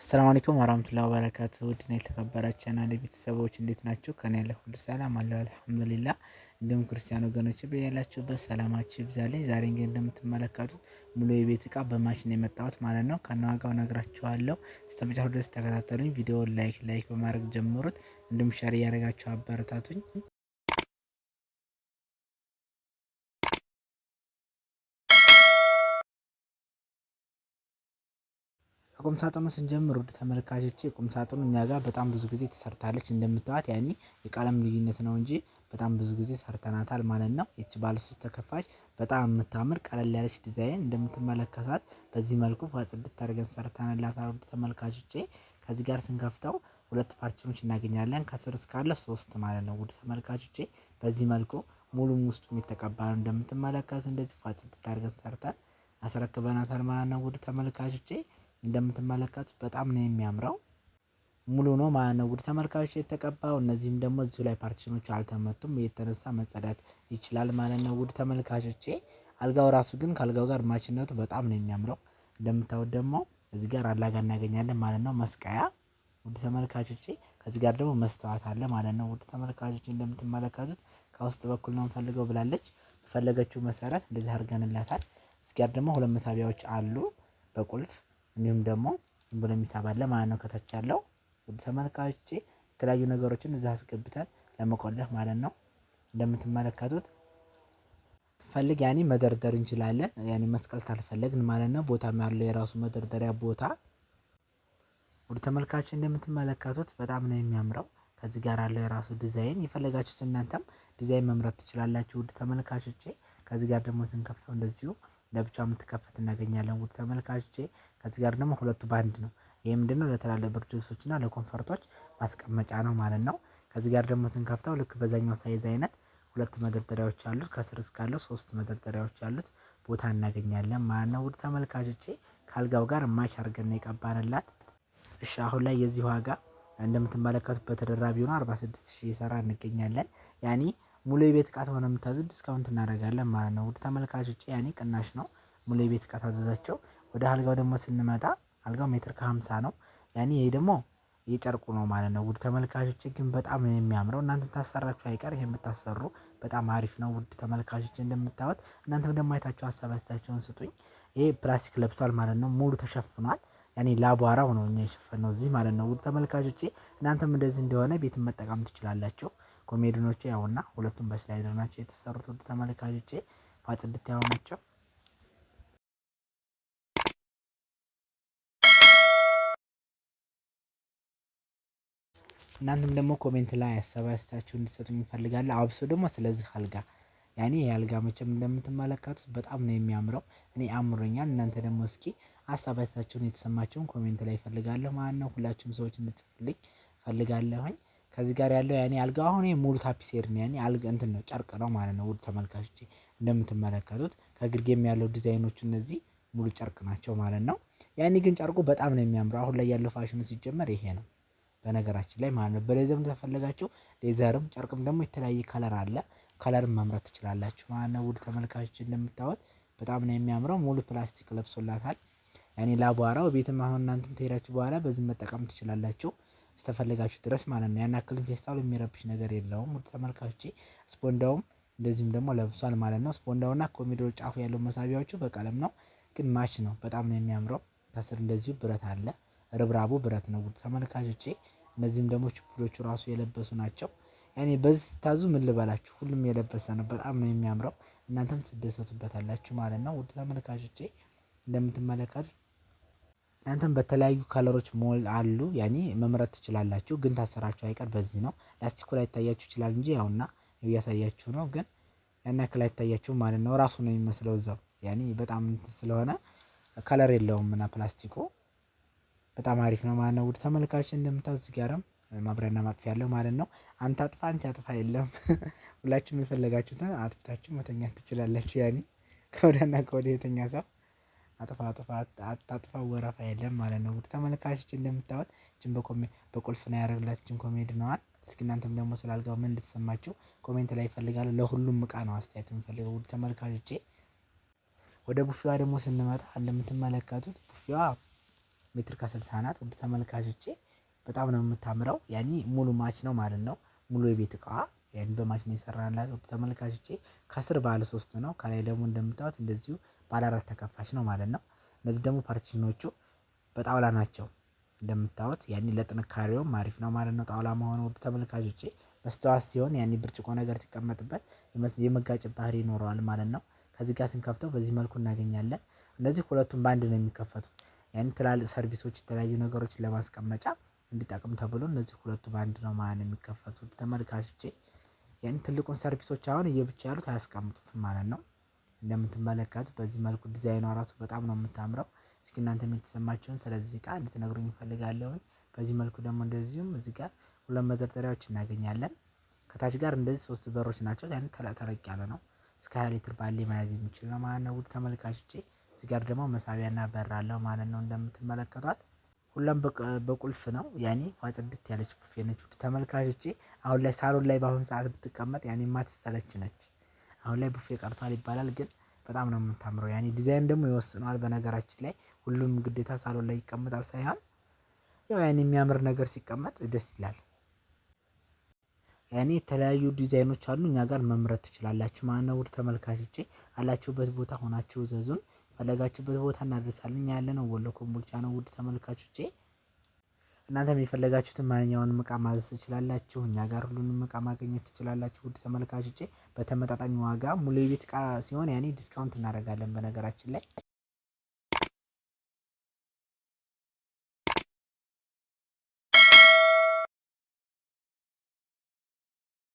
አሰላሙ አለይኩም ወራህመቱላሂ ወበረካቱሁ ውድና የተከበራችሁ ቻናሌ ቤተሰቦች እንዴት ናችሁ? ከኔ ያለ ሁሉ ሰላም አለው አልሐምዱሊላህ። እንዲሁም ክርስቲያን ወገኖች በያላችሁበት ሰላማችሁ ይብዛልኝ። ዛሬ እንግዲህ እንደምትመለከቱት ሙሉ የቤት እቃ በማሽን የመጣሁት ማለት ነው። ከነዋጋው ነግራችኋለሁ። እስከመጨረሻው ድረስ ተከታተሉኝ። ቪዲዮውን ላይክ በማድረግ ጀምሩት። እንዲሁም ሼር እያደረጋችሁ አበረታቱኝ። ቁም ሳጥኑ ስንጀምር ውድ ተመልካቾቼ ቁም ሳጥኑ እኛ ጋር በጣም ብዙ ጊዜ ተሰርታለች። እንደምታዩት ያኔ የቀለም ልዩነት ነው እንጂ በጣም ብዙ ጊዜ ሰርተናታል ማለት ነው። ይቺ ባለ 3 ተከፋች በጣም የምታምር ቀለል ያለች ዲዛይን እንደምትመለከቷት በዚህ መልኩ ጽድት አድርገን ሰርተንላታል ውድ ተመልካቾቼ። ከዚህ ጋር ስንከፍተው ሁለት ፓርቲሽኖች እናገኛለን ከስር እስካለ 3 ማለት ነው ውድ ተመልካቾቼ። በዚህ መልኩ ሙሉም ውስጡ የተቀባ ነው እንደምትመለከቱት እንደዚህ ጽድት አድርገን ሰርተን አስረክበናታል ማለት ነው ውድ ተመልካቾቼ። እንደምትመለከቱት በጣም ነው የሚያምረው ሙሉ ነው ማለት ነው ውድ ተመልካቾች የተቀባው። እነዚህም ደግሞ እዚሁ ላይ ፓርቲሽኖቹ አልተመቱም የተነሳ መጸዳት ይችላል ማለት ነው ውድ ተመልካቾቼ። አልጋው ራሱ ግን ከአልጋው ጋር ማችነቱ በጣም ነው የሚያምረው። እንደምታዩት ደግሞ እዚህ ጋር አላጋ እናገኛለን ማለት ነው መስቀያ ውድ ተመልካቾቼ። ከዚህ ጋር ደግሞ መስተዋት አለ ማለት ነው ውድ ተመልካቾቼ። እንደምትመለከቱት ከውስጥ በኩል ነው የምፈልገው ብላለች። በፈለገችው መሰረት እንደዚህ አድርገንላታል። እዚህ ጋር ደግሞ ሁለት መሳቢያዎች አሉ በቁልፍ እንዲሁም ደግሞ ዝም ብሎ የሚሳብ አለ ማለት ነው ከታች ያለው ውድ ተመልካቾቼ። የተለያዩ ነገሮችን እዛ አስገብተን ለመቆለፍ ማለት ነው። እንደምትመለከቱት ፈልግ ያኔ መደርደር እንችላለን ያኔ መስቀል ካልፈለግን ማለት ነው። ቦታም ያለው የራሱ መደርደሪያ ቦታ ውድ ተመልካቾች እንደምትመለከቱት በጣም ነው የሚያምረው። ከዚህ ጋር ያለው የራሱ ዲዛይን የፈለጋችሁት እናንተም ዲዛይን መምረጥ ትችላላችሁ ውድ ተመልካቾቼ። ከዚህ ጋር ደግሞ ስንከፍተው እንደዚሁ ለብቻው የምትከፈት እናገኛለን ውድ ተመልካቾቼ። ከዚህ ጋር ደግሞ ሁለቱ ባንድ ነው። ይሄ ምንድነው ለተላለ ብርድ ልብሶችና ለኮንፈርቶች ማስቀመጫ ነው ማለት ነው። ከዚህ ጋር ደግሞ ስንከፍተው ልክ በዛኛው ሳይዝ አይነት ሁለት መደርደሪያዎች አሉት ከስር እስካለው 3 መደርደሪያዎች አሉት ቦታ እናገኛለን ማለት ነው ውድ ተመልካቾቼ። ከአልጋው ጋር ማች አድርገን የቀባንላት። እሺ አሁን ላይ የዚህ ዋጋ እንደምትመለከቱት በተደራቢ ሆኖ 46000 እየሰራ እንገኛለን። ያኔ ሙሉ የቤት እቃ ሆነ የምታዙት ዲስካውንት እናደርጋለን ማለት ነው ውድ ተመልካቾቼ። ያኔ ቅናሽ ነው ሙሉ የቤት እቃ ታዘዛቸው። ወደ አልጋው ደግሞ ስንመጣ አልጋው ሜትር ከ50 ነው። ያኔ ይሄ ደግሞ የጨርቁ ነው ማለት ነው ውድ ተመልካቾቼ። ግን በጣም ነው የሚያምረው እናንተም ታሰራችሁ አይቀር ይሄን ብታሰሩ በጣም አሪፍ ነው ውድ ተመልካቾቼ። እንደምታዩት እናንተም ደግሞ አይታችሁ ሀሳብ አስተያየታችሁን ስጡኝ። ይሄ ፕላስቲክ ለብሷል ማለት ነው ሙሉ ተሸፍኗል። ያኔ ላቧራው ነው እኛ የሸፈነው እዚህ ማለት ነው ውድ ተመልካቾቼ። እናንተም እንደዚህ እንደሆነ ቤትን መጠቀም ትችላላችሁ። ኮሜዲኖቹ ያውና ሁለቱም በስላይደር ናቸው የተሰሩት ውድ ተመልካቾቼ። ጽድት ያው ናቸው። እናንተም ደግሞ ኮሜንት ላይ ሀሳብ አስተያየታችሁን እንድትሰጡኝ እፈልጋለሁ። አብሶ ደግሞ ስለዚህ አልጋ ያኔ የአልጋ መቼም እንደምትመለከቱት በጣም ነው የሚያምረው። እኔ አምሮኛል። እናንተ ደግሞ እስኪ ሀሳብ አስተያየታችሁን የተሰማችሁን ኮሜንት ላይ እፈልጋለሁ ማለት ነው። ሁላችሁም ሰዎች እንድትጽፉልኝ እፈልጋለሁኝ። ከዚህ ጋር ያለው ያኔ አልጋው አሁን ሙሉ ታፒሴር ነው ያኔ አልጋ እንትን ነው ጨርቅ ነው ማለት ነው ውድ ተመልካቾቼ። እንደምትመለከቱት ከግርጌም ያለው ዲዛይኖቹ እነዚህ ሙሉ ጨርቅ ናቸው ማለት ነው። ያኔ ግን ጨርቁ በጣም ነው የሚያምረው። አሁን ላይ ያለው ፋሽኑ ሲጀመር ይሄ ነው በነገራችን ላይ ማለት ነው። በሌዘርም ተፈለጋችሁ ሌዘርም ጨርቅም ደግሞ የተለያየ ከለር አለ። ከለርም መምረጥ ትችላላችሁ ማለት ነው ውድ ተመልካቾች። እንደምታዩት በጣም ነው የሚያምረው ሙሉ ፕላስቲክ ለብሶላታል። ያኔ ላቧራው ቤትም አሁን እናንተም ትሄዳችሁ በኋላ በዚህ መጠቀም ትችላላችሁ እስከፈለጋችሁ ድረስ ማለት ነው። ያን ያክልም ፌስታሉ የሚረብሽ ነገር የለውም ውድ ተመልካቾቼ። ስፖንዳውም እንደዚህም ደግሞ ለብሷል ማለት ነው። ስፖንዳውና ኮሚዶር ጫፉ ያለው መሳቢያዎቹ በቀለም ነው ግን ማች ነው በጣም ነው የሚያምረው። ከስር እንደዚሁ ብረት አለ ርብራቡ ብረት ነው ውድ ተመልካቾቼ። እነዚህም ደግሞ ችፑዶቹ ራሱ የለበሱ ናቸው። ያኔ በዚህ ስታዙ ምን ልበላችሁ ሁሉም የለበሰ ነው በጣም ነው የሚያምረው። እናንተም ትደሰቱበታላችሁ ማለት ነው ውድ ተመልካቾቼ። እንደምትመለከቱት እናንተም በተለያዩ ከለሮች ሞል አሉ ያኔ መምረጥ ትችላላችሁ። ግን ታሰራችሁ አይቀር በዚህ ነው ላስቲኩ ላይ ይታያችሁ ይችላል እንጂ ያውና እያሳያችሁ ነው ግን ያን ያክል አይታያችሁም ማለት ነው። ራሱ ነው የሚመስለው እዛው ያኔ በጣም ስለሆነ ከለር የለውም እና ፕላስቲኩ በጣም አሪፍ ነው ማለት ነው ውድ ተመልካቾች። እንደምታዩት እዚህ ጋርም ማብሪያና ማጥፊያ ያለው ማለት ነው። አንተ አጥፋ አንቺ አጥፋ የለም። ሁላችሁም የፈለጋችሁትን አጥፍታችሁ መተኛት ትችላላችሁ። ያኔ ከወዲያና ከወዲያ የተኛ ሰው አታጥፋ ወረፋ የለም ማለት ነው ውድ ተመልካቾች። እንደምታዩት እችን በቁልፍ ነው ያደረግላት እችን ኮሜዲ ነዋል። እስኪ እናንተም ደግሞ ስላልጋው ምን እንድትሰማችሁ ኮሜንት ላይ ይፈልጋሉ። ለሁሉም እቃ ነው አስተያየት የምፈልገው ውድ ተመልካቾቼ። ወደ ቡፌዋ ደግሞ ስንመጣ እንደምትመለከቱት ቡፌዋ ሜትር ከ60 ናት። ውድ ተመልካቾቼ በጣም ነው የምታምረው። ያኔ ሙሉ ማች ነው ማለት ነው። ሙሉ የቤት እቃዋ ያኔ በማች ነው የሰራንላት። ውድ ተመልካቾቼ ከስር ባለ 3 ነው፣ ከላይ ደግሞ እንደምታዩት እንደዚሁ ባለ 4 ተከፋች ነው ማለት ነው። እነዚህ ደግሞ ፓርቲሽኖቹ በጣውላ ናቸው እንደምታዩት። ያኔ ለጥንካሬውም አሪፍ ነው ማለት ነው ጣውላ መሆኑ። ውድ ተመልካቾቼ መስተዋት ሲሆን ያኔ ብርጭቆ ነገር ሲቀመጥበት የመጋጨት ባህሪ ይኖረዋል ማለት ነው። ከዚህ ጋር ስንከፍተው በዚህ መልኩ እናገኛለን። እነዚህ ሁለቱም በአንድ ነው የሚከፈቱት። ያኔ ትላልቅ ሰርቪሶች የተለያዩ ነገሮችን ለማስቀመጫ እንዲጠቅም ተብሎ እነዚህ ሁለቱ በአንድ ነው ማለት ነው የሚከፈቱት ተመልካቾቼ። ያኔ ትልቁን ሰርቪሶች አሁን እየብቻ ያሉት አያስቀምጡትም ማለት ነው። እንደምትመለከቱት በዚህ መልኩ ዲዛይኗ ራሱ በጣም ነው የምታምረው። እስኪ እናንተም የተሰማችሁን ስለዚህ እቃ እንድትነግሩኝ እፈልጋለሁኝ። በዚህ መልኩ ደግሞ እንደዚሁም እዚህ ጋር ሁለት መደርደሪያዎች እናገኛለን። ከታች ጋር እንደዚህ 3 በሮች ናቸው። ያኔ ተለቅ ያለ ነው። እስከ 20 ሊትር ባሊ መያዝ የሚችል ነው ማለት ነው። ውድ ተመልካቾቼ እዚህ ጋር ደግሞ መሳቢያና በር አለው ማለት ነው። እንደምትመለከቷት ሁሉም በቁልፍ ነው። ያኔ ጽድት ያለች ቡፌ ነች። ውድ ተመልካቾቼ አሁን ላይ ሳሎን ላይ በአሁን ሰዓት ብትቀመጥ ያኔ የማትሰለች ነች። አሁን ላይ ቡፌ ቀርቷል ይባላል፣ ግን በጣም ነው የምታምረው። ያኔ ዲዛይን ደግሞ ይወስነዋል። በነገራችን ላይ ሁሉም ግዴታ ሳሎን ላይ ይቀመጣል ሳይሆን ያው ያኔ የሚያምር ነገር ሲቀመጥ ደስ ይላል። ያኔ የተለያዩ ዲዛይኖች አሉ፣ እኛ ጋር መምረጥ ትችላላችሁ ማለት ነው። ውድ ተመልካቾቼ አላችሁበት ቦታ ሆናችሁ እዘዙን። ፈለጋችሁበት ቦታ እናደርሳለን። ያለነው ወሎ ኮምቦልቻ ነው። ውድ ተመልካቾቼ እናንተም የፈለጋችሁትን ማንኛውንም እቃ ማዘዝ ትችላላችሁ። እኛ ጋር ሁሉንም እቃ ማግኘት ትችላላችሁ። ውድ ተመልካቾቼ በተመጣጣኝ ዋጋ ሙሉ የቤት እቃ ሲሆን ያኔ ዲስካውንት እናደርጋለን በነገራችን ላይ